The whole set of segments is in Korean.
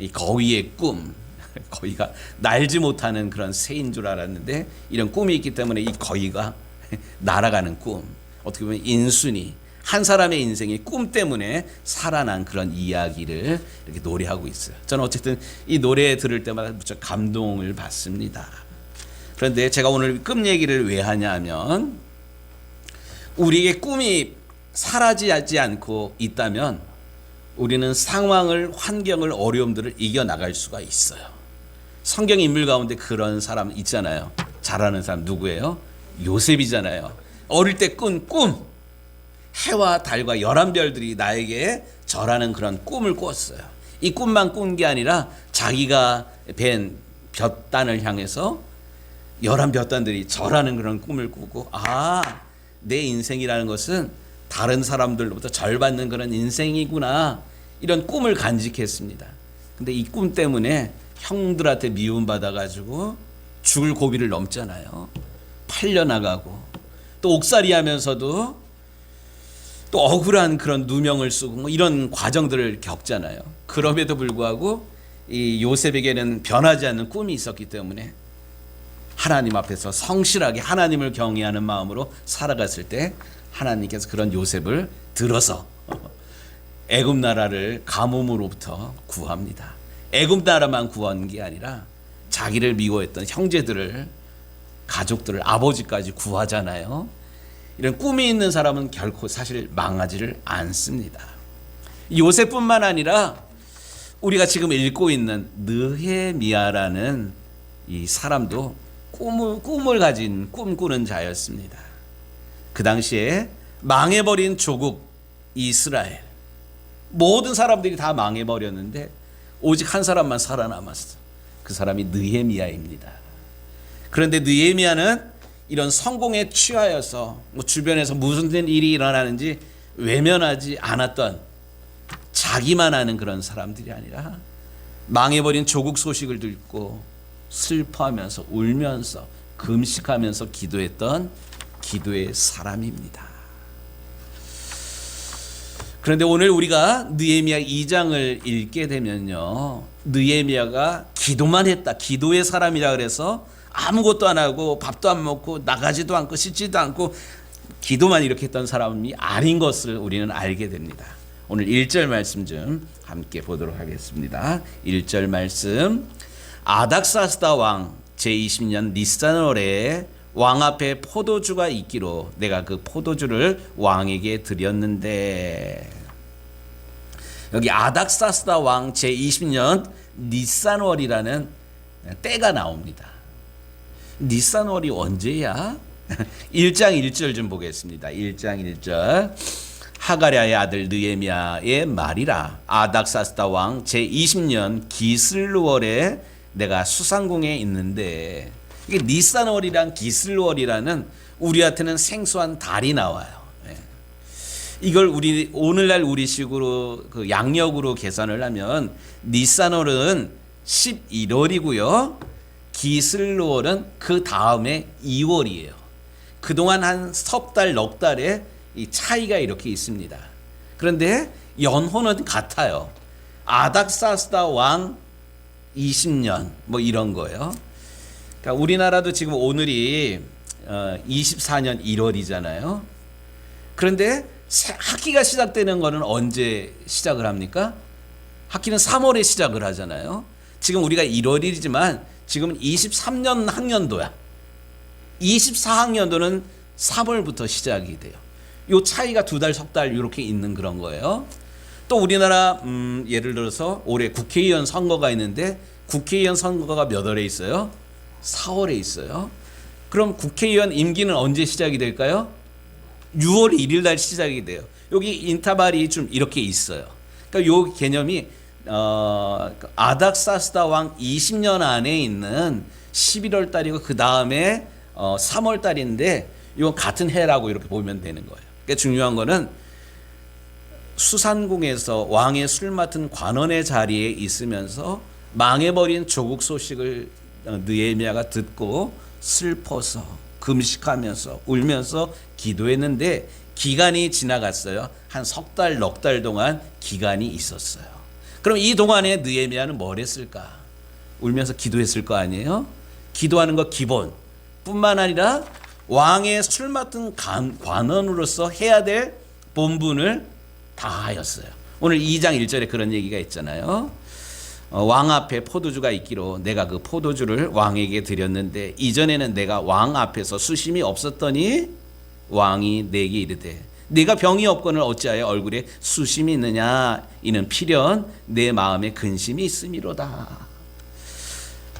이 거위의 꿈, 거위가 날지 못하는 그런 새인 줄 알았는데 이런 꿈이 있기 때문에 이 거위가 날아가는 꿈, 어떻게 보면 인순이 한 사람의 인생이 꿈 때문에 살아난 그런 이야기를 이렇게 노래하고 있어요. 저는 어쨌든 이 노래 들을 때마다 무척 감동을 받습니다. 그런데 제가 오늘 꿈 얘기를 왜 하냐면, 우리에게 꿈이 사라지지 않고 있다면 우리는 상황을, 환경을, 어려움들을 이겨나갈 수가 있어요. 성경 인물 가운데 그런 사람 있잖아요. 잘하는 사람 누구예요? 요셉이잖아요. 어릴 때 꾼 꿈, 해와 달과 11별들이 나에게 절하는 그런 꿈을 꿨어요. 이 꿈만 꾼 게 아니라 자기가 뵌 볕단을 향해서 11볕단들이 절하는 그런 꿈을 꾸고, 내 인생이라는 것은 다른 사람들로부터 절받는 그런 인생이구나, 이런 꿈을 간직했습니다. 근데 이 꿈 때문에 형들한테 미움받아가지고 죽을 고비를 넘잖아요. 팔려나가고 또 옥살이 하면서도 또 억울한 그런 누명을 쓰고 이런 과정들을 겪잖아요. 그럼에도 불구하고 이 요셉에게는 변하지 않는 꿈이 있었기 때문에 하나님 앞에서 성실하게 하나님을 경외하는 마음으로 살아갔을 때 하나님께서 그런 요셉을 들어서 애굽 나라를 가뭄으로부터 구합니다. 애굽 나라만 구한 게 아니라 자기를 미워했던 형제들을, 가족들을, 아버지까지 구하잖아요. 이런 꿈이 있는 사람은 결코 사실 망하지를 않습니다. 요셉뿐만 아니라 우리가 지금 읽고 있는 느헤미야라는 이 사람도 꿈을 가진 꿈꾸는 자였습니다. 그 당시에 망해버린 조국 이스라엘, 모든 사람들이 다 망해버렸는데 오직 한 사람만 살아남았어. 그 사람이 느헤미야입니다. 그런데 느헤미야는 이런 성공에 취하여서 주변에서 무슨 일이 일어나는지 외면하지 않았던, 자기만 아는 그런 사람들이 아니라 망해버린 조국 소식을 듣고 슬퍼하면서 울면서 금식하면서 기도했던 기도의 사람입니다. 그런데 오늘 우리가 느헤미야 2장을 읽게 되면요, 느헤미야가 기도만 했다, 기도의 사람이라 그래서 아무것도 안 하고 밥도 안 먹고 나가지도 않고 씻지도 않고 기도만 이렇게 했던 사람이 아닌 것을 우리는 알게 됩니다. 오늘 1절 말씀 좀 함께 보도록 하겠습니다. 1절 말씀, 아닥사스다 왕 제20년 니산월에 왕 앞에 포도주가 있기로 내가 그 포도주를 왕에게 드렸는데, 여기 아닥사스다 왕 제20년 니산월이라는 때가 나옵니다. 니산월이 언제야? 1장 1절 좀 보겠습니다. 1장 1절, 하가랴의 아들 느헤미야의 말이라. 아닥사스다 왕 제20년 기슬월에 내가 수상궁에 있는데, 이게 니산월이랑 기슬월이라는 우리한테는 생소한 달이 나와요. 이걸 우리 오늘날 우리식으로 그 양력으로 계산을 하면 니산월은 11월이고요. 기슬월은 그 다음에 2월이에요. 그동안 한 석 달, 넉 달의 이 차이가 이렇게 있습니다. 그런데 연호는 같아요. 아닥사스다 왕 20년 이런 거예요. 그러니까 우리나라도 지금 오늘이 24년 1월이잖아요. 그런데 학기가 시작되는 거는 언제 시작을 합니까? 학기는 3월에 시작을 하잖아요. 지금 우리가 1월이지만 지금은 23년 학년도야. 24학년도는 3월부터 시작이 돼요. 요 차이가 2달, 석 달 이렇게 있는 그런 거예요. 또 우리나라 예를 들어서 올해 국회의원 선거가 있는데 국회의원 선거가 몇 월에 있어요? 4월에 있어요. 그럼 국회의원 임기는 언제 시작이 될까요? 6월 1일 날 시작이 돼요. 여기 인터벌이 좀 이렇게 있어요. 그러니까 요 개념이 아닥사스다 왕 20년 안에 있는 11월 달이고 그 다음에 3월 달인데 이건 같은 해라고 이렇게 보면 되는 거예요. 그러니까 중요한 거는 수산궁에서 왕의 술 맡은 관원의 자리에 있으면서 망해버린 조국 소식을 느헤미야가 듣고 슬퍼서 금식하면서 울면서 기도했는데 기간이 지나갔어요. 한 석 달, 넉 달 동안 기간이 있었어요. 그럼 이 동안에 느헤미야는 뭘 했을까? 울면서 기도했을 거 아니에요? 기도하는 거 기본 뿐만 아니라 왕의 술 맡은 관원으로서 해야 될 본분을 다하였어요. 오늘 2장 1절에 그런 얘기가 있잖아요. 왕 앞에 포도주가 있기로 내가 그 포도주를 왕에게 드렸는데 이전에는 내가 왕 앞에서 수심이 없었더니 왕이 내게 이르되 네가 병이 없거늘 어찌하여 얼굴에 수심이 있느냐 이는 필연 내 마음에 근심이 있음이로다.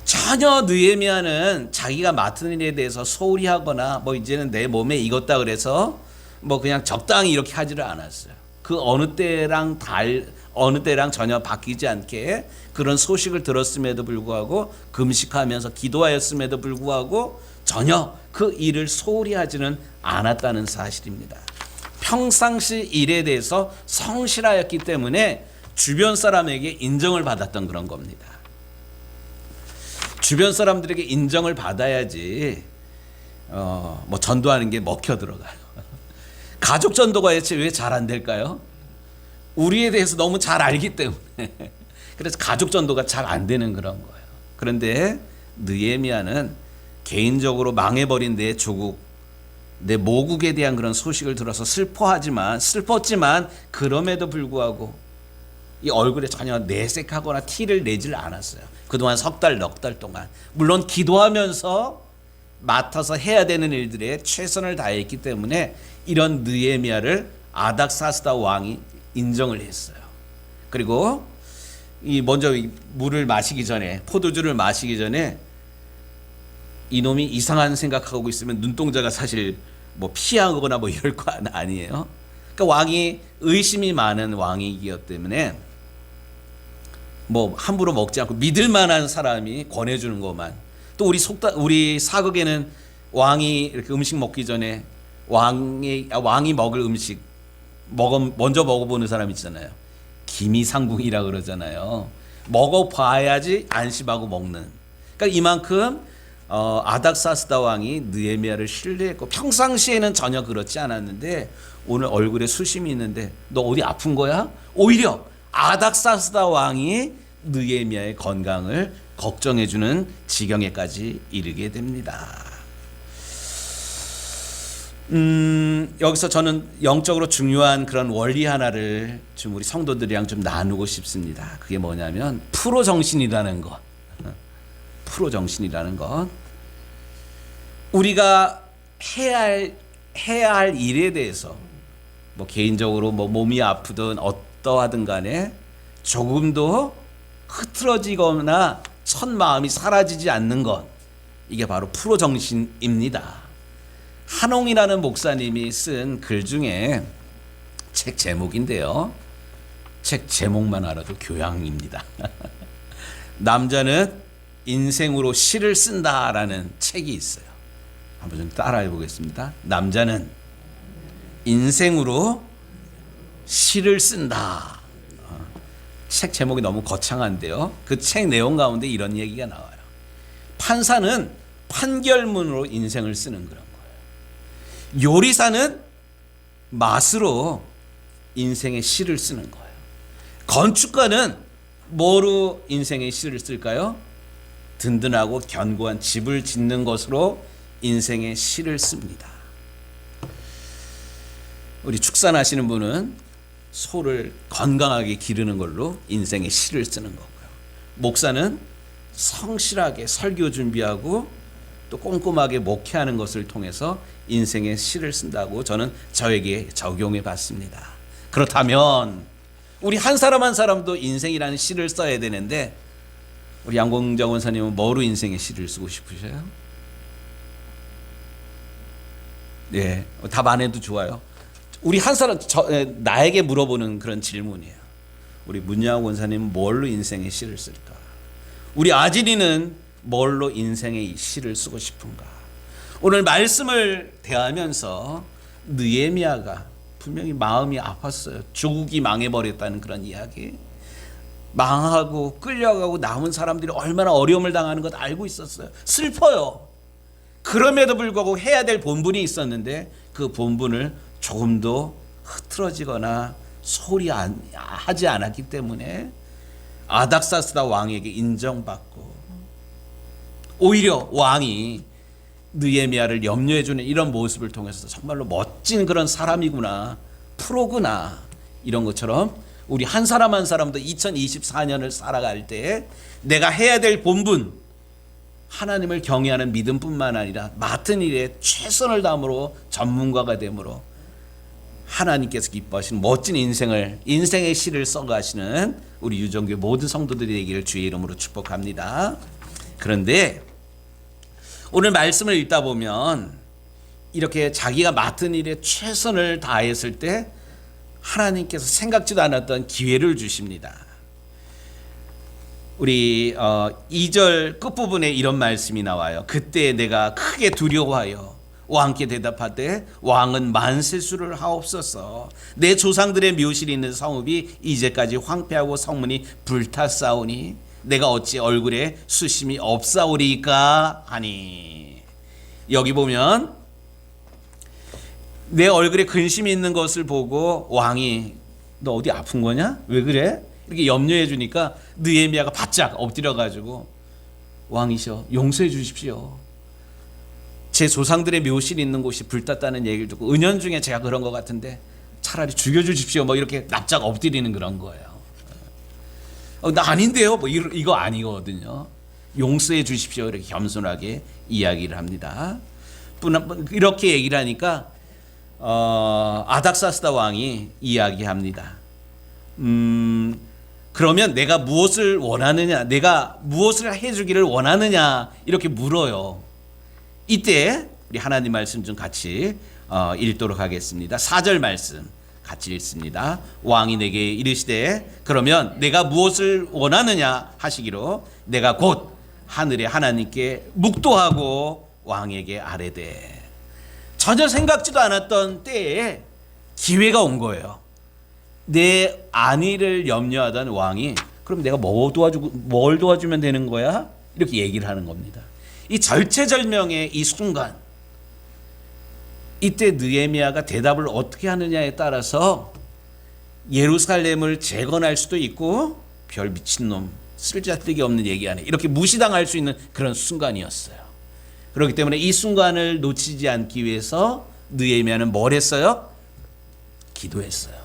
전혀 느헤미야는 자기가 맡은 일에 대해서 소홀히 하거나 뭐 이제는 내 몸에 익었다 그래서 뭐 그냥 적당히 이렇게 하지를 않았어요. 그 어느 때랑 전혀 바뀌지 않게 그런 소식을 들었음에도 불구하고 금식하면서 기도하였음에도 불구하고 전혀 그 일을 소홀히 하지는 않았다는 사실입니다. 평상시 일에 대해서 성실하였기 때문에 주변 사람에게 인정을 받았던 그런 겁니다. 주변 사람들에게 인정을 받아야지 뭐 전도하는 게 먹혀 들어가요. 가족 전도가 대체 왜 잘 안 될까요? 우리에 대해서 너무 잘 알기 때문에. 그래서 가족 전도가 잘 안 되는 그런 거예요. 그런데 느헤미야는 개인적으로 망해버린 내 조국, 내 모국에 대한 그런 소식을 들어서 슬펐지만 그럼에도 불구하고 이 얼굴에 전혀 내색하거나 티를 내질 않았어요. 그동안 석 달, 넉 달 동안 물론 기도하면서 맡아서 해야 되는 일들에 최선을 다했기 때문에 이런 느헤미야를 아닥사스다 왕이 인정을 했어요. 그리고 먼저 물을 마시기 전에 포도주를 마시기 전에 이놈이 이상한 생각하고 있으면 눈동자가 사실 뭐 피하거나 뭐 이럴 거 아니에요. 그러니까 왕이 의심이 많은 왕이기 때문에 뭐 함부로 먹지 않고 믿을 만한 사람이 권해주는 것만. 또 우리 사극에는 왕이 이렇게 음식 먹기 전에 왕이 먹을 음식 먼저 먹어보는 사람 있잖아요. 기미상궁이라 그러잖아요. 먹어봐야지 안심하고 먹는. 그러니까 이만큼 아닥사스다 왕이 느헤미야를 신뢰했고 평상시에는 전혀 그렇지 않았는데 오늘 얼굴에 수심이 있는데 너 어디 아픈 거야? 오히려 아닥사스다 왕이 느헤미야의 건강을 걱정해주는 지경에까지 이르게 됩니다. 여기서 저는 영적으로 중요한 그런 원리 하나를 좀 우리 성도들이랑 좀 나누고 싶습니다. 그게 뭐냐면 프로 정신이라는 것. 프로 정신이라는 것. 우리가 해야 할 일에 대해서 뭐 개인적으로 뭐 몸이 아프든 어떠하든 간에 조금도 흐트러지거나 첫 마음이 사라지지 않는 것. 이게 바로 프로 정신입니다. 한홍이라는 목사님이 쓴 글 중에 책 제목인데요. 책 제목만 알아도 교양입니다. 남자는 인생으로 시를 쓴다라는 책이 있어요. 한번 좀 따라해 보겠습니다. 남자는 인생으로 시를 쓴다. 책 제목이 너무 거창한데요. 그 책 내용 가운데 이런 얘기가 나와요. 판사는 판결문으로 인생을 쓰는 그런 거예요. 요리사는 맛으로 인생의 시를 쓰는 거예요. 건축가는 뭐로 인생의 시를 쓸까요? 든든하고 견고한 집을 짓는 것으로 인생의 시를 씁니다. 우리 축산하시는 분은 소를 건강하게 기르는 걸로 인생의 시를 쓰는 거고요. 목사는 성실하게 설교 준비하고 또 꼼꼼하게 목회하는 것을 통해서 인생의 시를 쓴다고 저는 저에게 적용해 봤습니다. 그렇다면 우리 한 사람 한 사람도 인생이라는 시를 써야 되는데 우리 양공정 원사님은 뭐로 인생의 시를 쓰고 싶으세요? 네, 답 안 해도 좋아요. 우리 한 사람 나에게 물어보는 그런 질문이에요. 우리 문양 원사님은 뭘로 인생의 시를 쓸까? 우리 아진이는 뭘로 인생의 시를 쓰고 싶은가? 오늘 말씀을 대하면서 느헤미야가 분명히 마음이 아팠어요. 조국이 망해버렸다는 그런 이야기. 망하고 끌려가고 남은 사람들이 얼마나 어려움을 당하는 것 알고 있었어요. 슬퍼요. 그럼에도 불구하고 해야 될 본분이 있었는데 그 본분을 조금도 흐트러지거나 소홀히 하지 않았기 때문에 아닥사스다 왕에게 인정받고, 오히려 왕이 느헤미야를 염려해주는 이런 모습을 통해서 정말로 멋진 그런 사람이구나, 프로구나, 이런 것처럼 우리 한 사람 한 사람도 2024년을 살아갈 때 내가 해야 될 본분, 하나님을 경외하는 믿음뿐만 아니라 맡은 일에 최선을 다함으로 전문가가 되므로 하나님께서 기뻐하시는 멋진 인생의 시를 써가시는 우리 유정교회 모든 성도들이 되기를 주의 이름으로 축복합니다. 그런데 오늘 말씀을 읽다 보면 이렇게 자기가 맡은 일에 최선을 다했을 때 하나님께서 생각지도 않았던 기회를 주십니다. 우리 2절 끝부분에 이런 말씀이 나와요. 그때 내가 크게 두려워하여 왕께 대답하되 왕은 만세수를 하옵소서. 내 조상들의 묘실이 있는 성읍이 이제까지 황폐하고 성문이 불탔사오니 내가 어찌 얼굴에 수심이 없사오리까 하니. 여기 보면 내 얼굴에 근심이 있는 것을 보고 왕이 너 어디 아픈 거냐? 왜 그래? 이렇게 염려해 주니까 느헤미야가 바짝 엎드려 가지고 왕이셔 용서해 주십시오. 제 조상들의 묘실이 있는 곳이 불탔다는 얘기를 듣고 은연중에 제가 그런 것 같은데 차라리 죽여주십시오. 뭐 이렇게 납작 엎드리는 그런 거예요. 나 아닌데요. 뭐 이거 아니거든요. 용서해 주십시오. 이렇게 겸손하게 이야기를 합니다. 이렇게 얘기를 하니까 아닥사스다 왕이 이야기합니다. 그러면 내가 무엇을 원하느냐, 내가 무엇을 해주기를 원하느냐 이렇게 물어요. 이때 우리 하나님 말씀 좀 같이 읽도록 하겠습니다. 4절 말씀 같이 읽습니다. 왕이 내게 이르시되 그러면 내가 무엇을 원하느냐 하시기로 내가 곧 하늘의 하나님께 묵도하고 왕에게 아뢰되. 전혀 생각지도 않았던 때에 기회가 온 거예요. 내 안위를 염려하던 왕이 그럼 내가 뭘 도와주면 되는 거야? 이렇게 얘기를 하는 겁니다. 이 절체절명의 이 순간, 이때 느헤미야가 대답을 어떻게 하느냐에 따라서 예루살렘을 재건할 수도 있고 별 미친놈 쓸데기 없는 얘기하네 이렇게 무시당할 수 있는 그런 순간이었어요. 그렇기 때문에 이 순간을 놓치지 않기 위해서 느헤미야는 뭘 했어요? 기도했어요.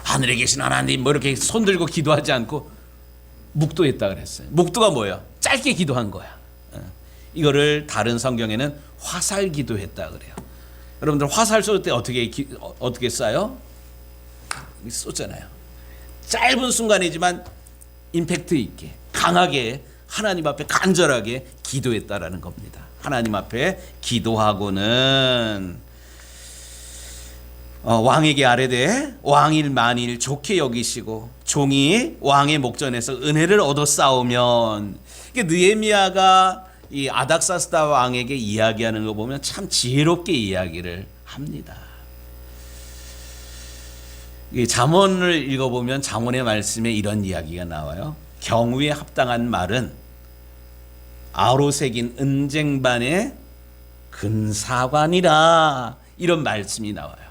하늘에 계신 하나님 뭐 이렇게 손 들고 기도하지 않고 묵도했다 그랬어요. 묵도가 뭐예요? 짧게 기도한 거야. 이거를 다른 성경에는 화살 기도했다 그래요. 여러분들 화살 쏠 때 어떻게 쏴요? 쏘잖아요. 짧은 순간이지만 임팩트 있게 강하게 하나님 앞에 간절하게 기도했다라는 겁니다. 하나님 앞에 기도하고는 왕에게 아뢰되 왕일 만일 좋게 여기시고 종이 왕의 목전에서 은혜를 얻어 싸우면. 느헤미야가 이 아닥사스다 왕에게 이야기하는 거 보면 참 지혜롭게 이야기를 합니다. 이 잠언을 읽어보면 잠언의 말씀에 이런 이야기가 나와요. 경우에 합당한 말은 아로새긴 은쟁반의 금사관이라, 이런 말씀이 나와요.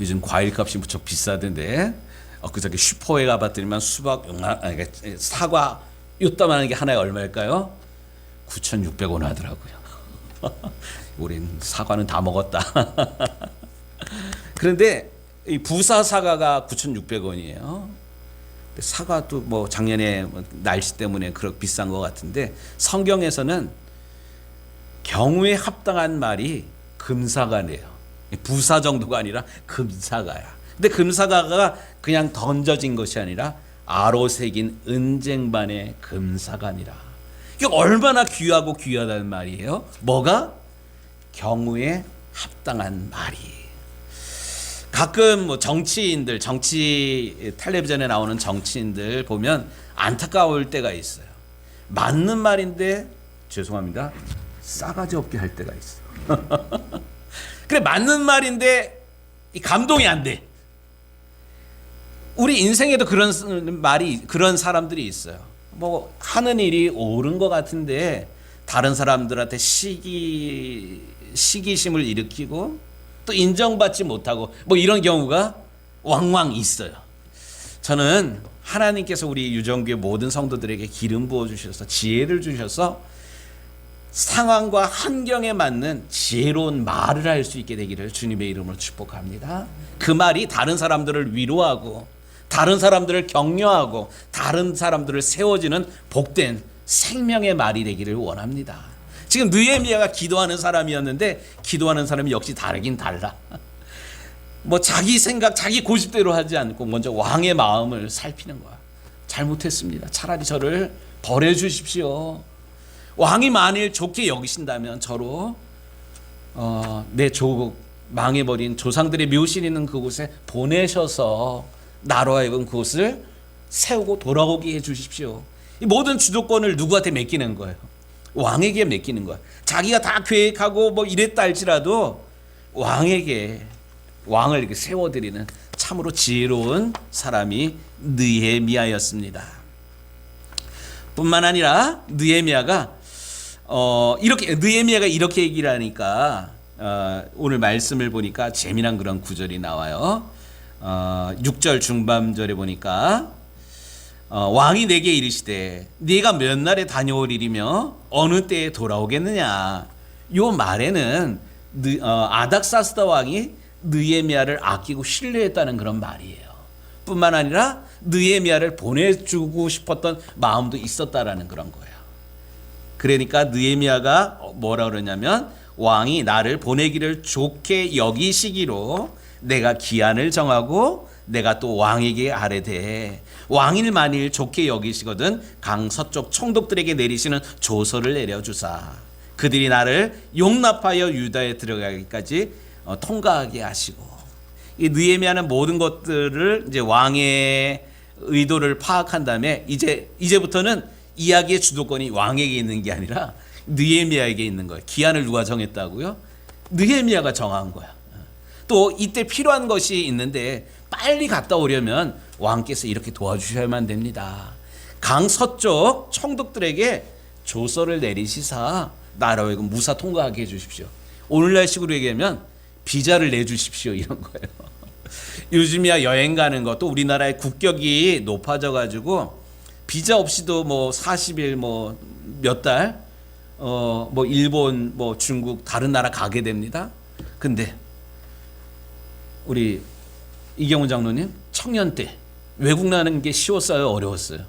요즘 과일값이 무척 비싸던데 엊그저께 슈퍼에 가봤더니만 사과 요따만한 게 하나에 얼마일까요? 9,600원 하더라고요. 우린 사과는 다 먹었다. 그런데 이 부사 사과가 9,600원이에요. 사과도 뭐 작년에 날씨 때문에 그렇게 비싼 것 같은데 성경에서는 경우에 합당한 말이 금사과네요. 부사 정도가 아니라 금사과야. 근데 금사과가 그냥 던져진 것이 아니라 아로새긴 은쟁반의 금사과니라. 이게 얼마나 귀하고 귀하다는 말이에요. 뭐가? 경우에 합당한 말이. 가끔 뭐 정치인들, 정치 텔레비전에 나오는 정치인들 보면 안타까울 때가 있어요. 맞는 말인데 죄송합니다, 싸가지 없게 할 때가 있어. 그래, 맞는 말인데 감동이 안 돼. 우리 인생에도 그런 사람들이 있어요. 뭐 하는 일이 옳은 것 같은데 다른 사람들한테 시기심을 일으키고 또 인정받지 못하고 뭐 이런 경우가 왕왕 있어요. 저는 하나님께서 우리 유정교회 모든 성도들에게 기름 부어 주셔서 지혜를 주셔서 상황과 환경에 맞는 지혜로운 말을 할 수 있게 되기를 주님의 이름으로 축복합니다. 그 말이 다른 사람들을 위로하고 다른 사람들을 격려하고 다른 사람들을 세워지는 복된 생명의 말이 되기를 원합니다. 지금 느헤미야가 기도하는 사람이었는데 기도하는 사람이 역시 다르긴 달라. 뭐 자기 생각, 자기 고집대로 하지 않고 먼저 왕의 마음을 살피는 거야. 잘못했습니다. 차라리 저를 벌해 주십시오. 왕이 만일 좋게 여기신다면 저로 내 조국 망해버린 조상들의 묘실 있는 그곳에 보내셔서 나로 하여금 그곳을 세우고 돌아오게 해주십시오. 이 모든 주도권을 누구한테 맡기는 거예요? 왕에게 맡기는 거야. 자기가 다 계획하고 뭐 이랬다 할지라도 왕에게 왕을 이렇게 세워드리는 참으로 지혜로운 사람이 느헤미야였습니다. 뿐만 아니라 느헤미야가 이렇게 얘기를 하니까 오늘 말씀을 보니까 재미난 그런 구절이 나와요. 6절 중반절에 보니까 왕이 내게 이르시되 네가 몇 날에 다녀오리리며 어느 때에 돌아오겠느냐. 요 말에는 아닥사스다 왕이 느헤미야를 아끼고 신뢰했다는 그런 말이에요. 뿐만 아니라 느헤미야를 보내주고 싶었던 마음도 있었다라는 그런 거예요. 그러니까 느헤미야가 뭐라 그러냐면 왕이 나를 보내기를 좋게 여기시기로 내가 기한을 정하고 내가 또 왕에게 아뢰되 왕일 만일 좋게 여기시거든 강 서쪽 총독들에게 내리시는 조서를 내려주사 그들이 나를 용납하여 유다에 들어가기까지 통과하게 하시고, 이 느헤미야는 모든 것들을 이제 왕의 의도를 파악한 다음에 이제부터는 이야기의 주도권이 왕에게 있는 게 아니라 느헤미야에게 있는 거예요. 기한을 누가 정했다고요? 느헤미야가 정한 거야. 또 이때 필요한 것이 있는데 빨리 갔다 오려면 왕께서 이렇게 도와주셔야만 됩니다. 강 서쪽 총독들에게 조서를 내리시사 나라에 무사 통과하게 해주십시오. 오늘날식으로 얘기하면 비자를 내주십시오, 이런 거예요. 요즘이야 여행 가는 것도 우리나라의 국격이 높아져 가지고 비자 없이도 뭐 40일 뭐 몇 달 뭐 일본 뭐 중국 다른 나라 가게 됩니다. 근데 우리 이경훈 장로님 청년 때 외국 나는 게 쉬웠어요, 어려웠어요?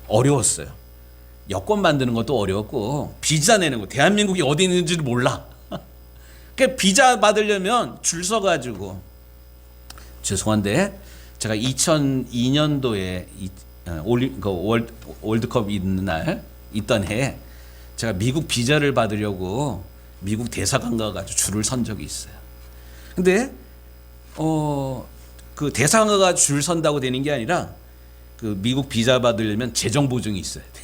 어려웠어요. 여권 만드는 것도 어려웠고 비자 내는 거 대한민국이 어디 있는지를 몰라. 그러니까 비자 받으려면 줄 서가지고, 죄송한데 제가 2002년도에 월드컵 있는 날 있던 해에 제가 미국 비자를 받으려고 미국 대사관 가가지고 줄을 선 적이 있어요. 근데 그 대사관 가가지고 줄 선다고 되는 게 아니라 그 미국 비자 받으려면 재정 보증이 있어야 돼.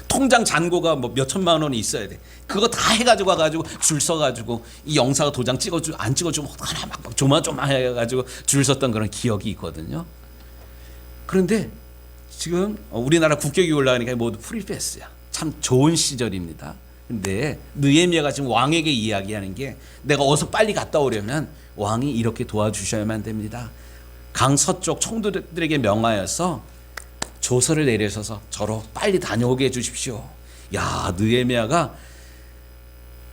통장 잔고가 뭐 몇 천만 원이 있어야 돼. 그거 다 해가지고 와가지고 줄 서가지고 이 영사가 도장 찍어주 안 찍어주면 하나 막 조마조마해가지고 줄 섰던 그런 기억이 있거든요. 그런데 지금 우리나라 국격이 올라가니까 모두 프리패스야. 참 좋은 시절입니다. 근데 느헤미야가 지금 왕에게 이야기하는 게 내가 어서 빨리 갔다 오려면 왕이 이렇게 도와주셔야만 됩니다. 강 서쪽 총독들에게 명하여서 조서를 내리셔서 저로 빨리 다녀오게 해주십시오. 야, 느헤미야가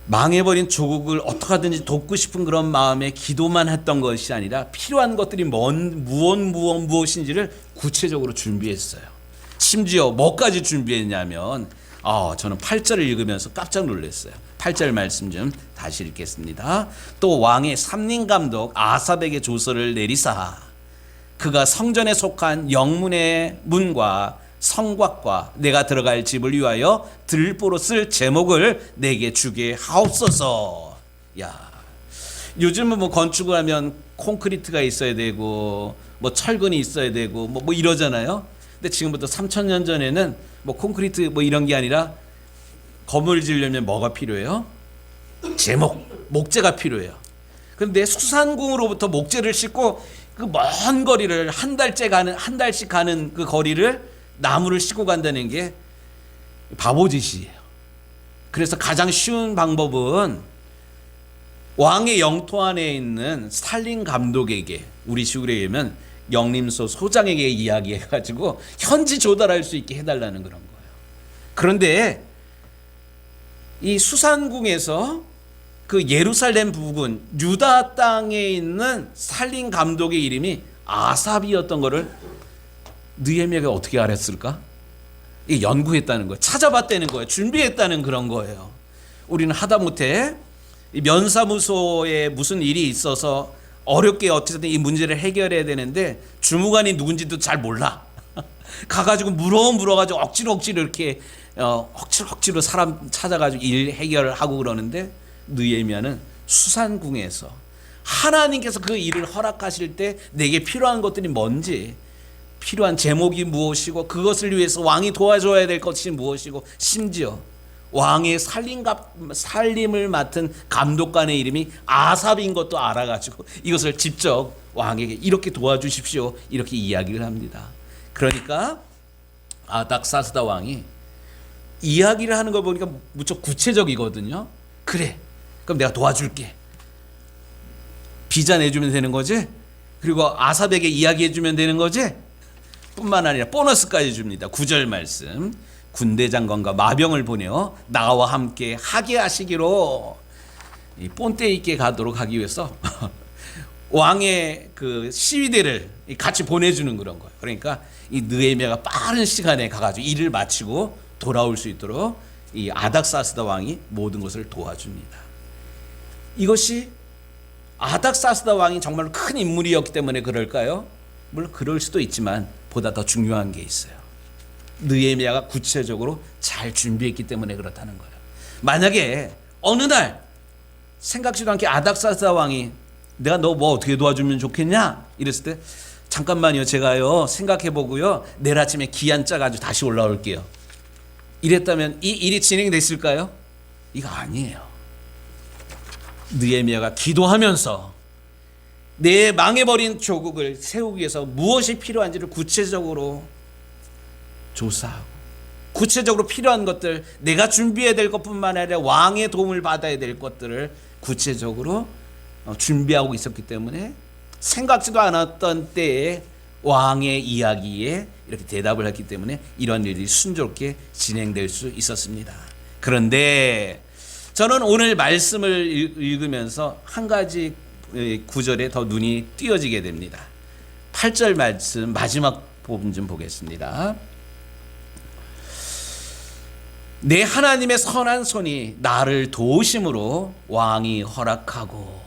망해버린 조국을 어떻게 하든지 돕고 싶은 그런 마음에 기도만 했던 것이 아니라 필요한 것들이 무엇인지를 구체적으로 준비했어요. 심지어 뭐까지 준비했냐면 저는 8절을 읽으면서 깜짝 놀랐어요. 8절 말씀 좀 다시 읽겠습니다. 또 왕의 삼림감독 아삽에게 조서를 내리사 그가 성전에 속한 영문의 문과 성곽과 내가 들어갈 집을 위하여 들보로 쓸 제목을 내게 주게 하옵소서. 야, 요즘은 뭐 건축을 하면 콘크리트가 있어야 되고 뭐 철근이 있어야 되고 뭐 이러잖아요. 근데 지금부터 3,000년 전에는 뭐 콘크리트 뭐 이런 게 아니라 건물을 지으려면 뭐가 필요해요? 제목, 목재가 필요해요. 그런데 수산궁으로부터 목재를 싣고 그 먼 거리를 한 달씩 가는 그 거리를 나무를 싣고 간다는 게 바보짓이에요. 그래서 가장 쉬운 방법은 왕의 영토 안에 있는 스탈린 감독에게, 우리 식으로 얘기하면 영림소 소장에게 이야기해가지고 현지 조달할 수 있게 해달라는 그런 거예요. 그런데 이 수산궁에서 그 예루살렘 부근 유다 땅에 있는 살림 감독의 이름이 아삽이었던 거를 느헤미야가 어떻게 알았을까? 이 연구했다는 거예요. 찾아봤다는 거예요. 준비했다는 그런 거예요. 우리는 하다못해 이 면사무소에 무슨 일이 있어서 어렵게 어쨌든 이 문제를 해결해야 되는데 주무관이 누군지도 잘 몰라. 가가지고 물어가지고 억지로 이렇게 억지로 사람 찾아가지고 일 해결하고 그러는데 느헤미야는 수산궁에서 하나님께서 그 일을 허락하실 때 내게 필요한 것들이 뭔지, 필요한 제목이 무엇이고 그것을 위해서 왕이 도와줘야 될 것이 무엇이고, 심지어 왕의 살림을 맡은 감독관의 이름이 아삽인 것도 알아가지고 이것을 직접 왕에게 이렇게 도와주십시오 이렇게 이야기를 합니다. 그러니까 아닥사스다 왕이 이야기를 하는 걸 보니까 무척 구체적이거든요. 그래, 그럼 내가 도와줄게. 비자 내주면 되는 거지? 그리고 아삽에게 이야기해주면 되는 거지? 뿐만 아니라 보너스까지 줍니다. 9절 말씀. 군대 장관과 마병을 보내어 나와 함께 하게 하시기로, 이 본때 있게 가도록 하기 위해서 왕의 그 시위대를 같이 보내주는 그런 거예요. 그러니까 이 느헤미야가 빠른 시간에 가가지고 일을 마치고 돌아올 수 있도록 이 아닥사스다 왕이 모든 것을 도와줍니다. 이것이 아닥사스다 왕이 정말로 큰 인물이었기 때문에 그럴까요? 물론 그럴 수도 있지만 보다 더 중요한 게 있어요. 느헤미야가 구체적으로 잘 준비했기 때문에 그렇다는 거예요. 만약에 어느 날 생각지도 않게 아닥사스다 왕이 내가 너 뭐 어떻게 도와주면 좋겠냐 이랬을 때 잠깐만요, 제가요 생각해보고요 내일 아침에 기한 짜가지고 다시 올라올게요 이랬다면 이 일이 진행됐을까요? 이거 아니에요. 느헤미야가 기도하면서 내 망해버린 조국을 세우기 위해서 무엇이 필요한지를 구체적으로 조사하고, 구체적으로 필요한 것들, 내가 준비해야 될 것뿐만 아니라 왕의 도움을 받아야 될 것들을 구체적으로 준비하고 있었기 때문에 생각지도 않았던 때에 왕의 이야기에 이렇게 대답을 했기 때문에 이런 일이 순조롭게 진행될 수 있었습니다. 그런데 저는 오늘 말씀을 읽으면서 한 가지 구절에 더 눈이 띄어지게 됩니다. 8절 말씀 마지막 부분 좀 보겠습니다. 내 하나님의 선한 손이 나를 도우심으로 왕이 허락하고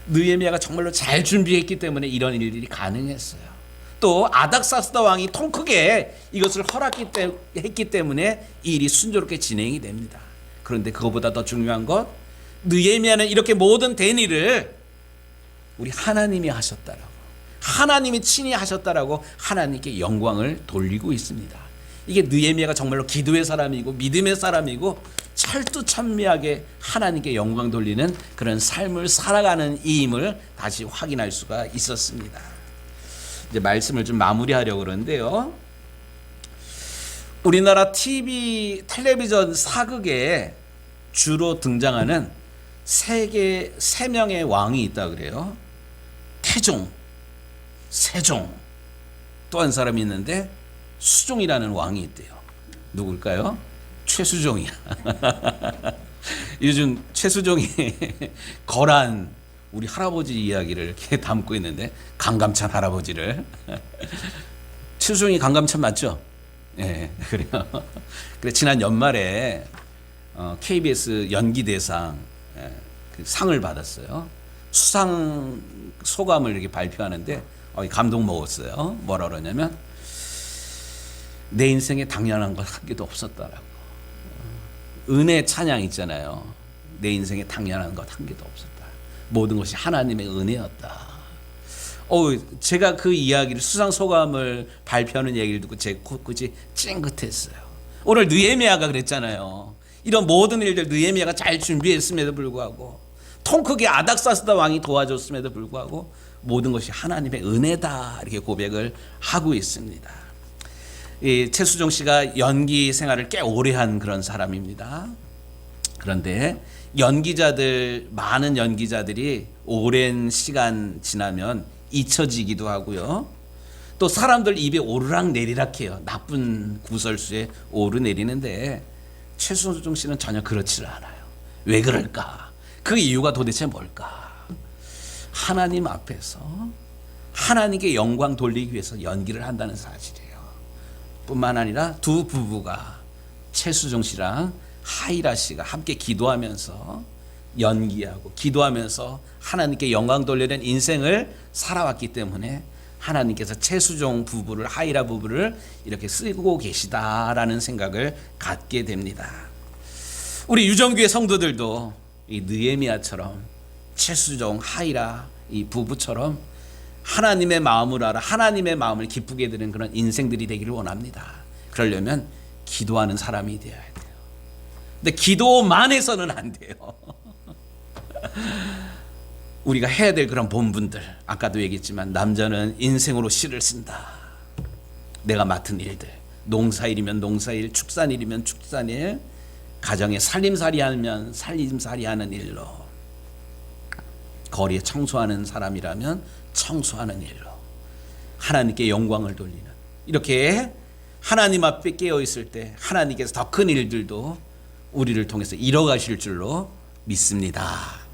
느헤미야가 정말로 잘 준비했기 때문에 이런 일들이 가능했어요. 또 아닥사스다 왕이 통 크게 이것을 허락했기 때문에 이 일이 순조롭게 진행이 됩니다. 그런데 그것보다 더 중요한 것, 느헤미야는 이렇게 모든 된 일을 우리 하나님이 하셨다라고, 하나님이 친히 하셨다라고 하나님께 영광을 돌리고 있습니다. 이게 느헤미야가 정말로 기도의 사람이고 믿음의 사람이고 철두철미하게 하나님께 영광 돌리는 그런 삶을 살아가는 이임을 다시 확인할 수가 있었습니다. 이제 말씀을 좀 마무리하려고 그러는데요. 우리나라 텔레비전 사극에 주로 등장하는 세 명의 왕이 있다 그래요. 태종, 세종, 또 한 사람이 있는데 수종이라는 왕이 있대요. 누굴까요? 최수종이야. 요즘 최수종이 거란 우리 할아버지 이야기를 이렇게 담고 있는데, 강감찬 할아버지를. 최수종이 강감찬 맞죠? 예, 그래요. 그래 지난 연말에 KBS 연기대상 그 상을 받았어요. 수상 소감을 이렇게 발표하는데 감동 먹었어요. 뭐라 그러냐면 내 인생에 당연한 것 한 개도 없었다라고. 은혜 찬양 있잖아요. 내 인생에 당연한 것 한 개도 없었다. 모든 것이 하나님의 은혜였다. 제가 그 이야기를, 수상 소감을 발표하는 얘기를 듣고 제 코끝이 찡긋했어요. 오늘 느헤미야가 그랬잖아요. 이런 모든 일들 느헤미야가 잘 준비했음에도 불구하고, 통 크게 아닥사스다 왕이 도와줬음에도 불구하고 모든 것이 하나님의 은혜다 이렇게 고백을 하고 있습니다. 이 최수종 씨가 연기 생활을 꽤 오래 한 그런 사람입니다. 그런데 많은 연기자들이 오랜 시간 지나면 잊혀지기도 하고요. 또 사람들 입에 오르락 내리락 해요. 나쁜 구설수에 오르내리는데 최수종 씨는 전혀 그렇지를 않아요. 왜 그럴까? 그 이유가 도대체 뭘까? 하나님 앞에서 하나님께 영광 돌리기 위해서 연기를 한다는 사실이에요. 뿐만 아니라 두 부부가 최수종 씨랑 하이라 씨가 함께 기도하면서 연기하고 기도하면서 하나님께 영광 돌리는 인생을 살아왔기 때문에 하나님께서 최수종 부부를, 하이라 부부를 이렇게 쓰고 계시다라는 생각을 갖게 됩니다. 우리 유정교회 성도들도 이 느헤미야처럼 최수종, 하이라 이 부부처럼 하나님의 마음을 알아 하나님의 마음을 기쁘게 드는 그런 인생들이 되기를 원합니다. 그러려면 기도하는 사람이 되어야 돼요. 근데 기도만 해서는 안 돼요. 우리가 해야 될 그런 본분들, 아까도 얘기했지만 남자는 인생으로 시를 쓴다. 내가 맡은 일들, 농사일이면 농사일, 축산일이면 축산일, 가정에 살림살이 하면 살림살이 하는 일로, 거리에 청소하는 사람이라면 청소하는 일로 하나님께 영광을 돌리는, 이렇게 하나님 앞에 깨어 있을 때 하나님께서 더 큰 일들도 우리를 통해서 이뤄가실 줄로 믿습니다.